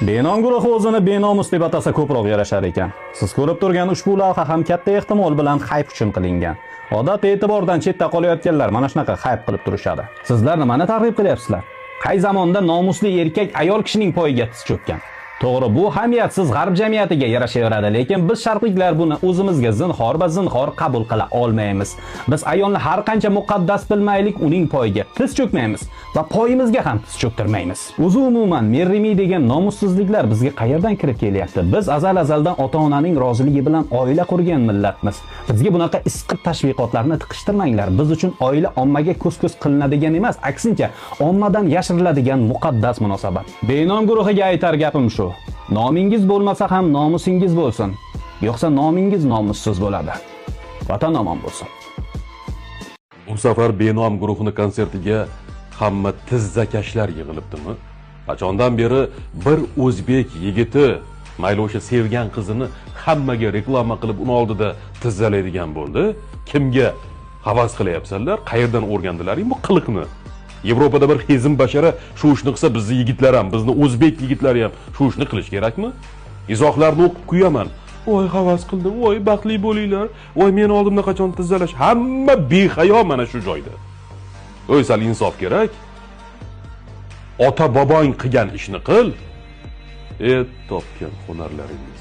Benom guruhi o'zini benomus deb atasa ko'proq yarashar ekan. Siz ko'rib turgan ushbu lavha ham katta ehtimol bilan hayp uchun qilingan. Odat e'tibordan chetda qolayotganlar mana shunaqa hayp qilib turishadi. Sizlar nimani targ'ib qilyapsizlar? Qay zamonda nomusli erkak ayol kishining poyiga tiz cho'kkan? To'g'ri, bu hamiyatsiz g'arb jamiyatiga yarashaveradi, lekin biz sharqliklar buni o'zimizga zinhor qabul qila olmaymiz. Biz ayolni har qancha muqaddas bilmaylik, uning poyiga tiz cho'kmaymiz va poyimizga ham tiz cho'ktirmaymiz. O'zi umuman merrimi degan nomussizliklar bizga qayerdan kirib kelyapti? Biz azaldan ota-onaning roziligi bilan oila qurgan millatmiz. Bizga bunaqa isqir tashviqotlarni tiqishtirmanglar. Biz uchun oila ommaga ko'z-ko'z qilinadigan emas, aksincha ommadan yashiriladigan muqaddas munosabat. Benom guruhiga aytar gapim shu. Nomingiz bo'lmasa ham nomusingiz bo'lsin. Yo'qsa nomingiz nomussiz bo'ladi. Vatan omon bo'lsin. Bu safar Benom guruhini konsertiga hamma tizzakashlar yig'ilibdimi? Qachondan beri bir o'zbek yigiti mayli o'sha sevgan qizini hammaga reklama qilib uni oldida tizzalaydigan bo'ldi. Kimga havas qilyapsanlar? Qayerdan o'rgandilaring bu qiliqni? Yevropada bir hezim bashara shu ishni qilsa, bizni yigitlar ham, bizni o'zbek yigitlari ham shu ishni qilish kerakmi? Izohlarni o'qib qo'yaman. Voy havas qildim, voy baxtli bo'linglar, voy men oldimda qachon tizzalash, hamma behayo mana shu joyda. O'y sal insof kerak. Ota bobong qilgan ishni qil. Topgan hunarlaringiz.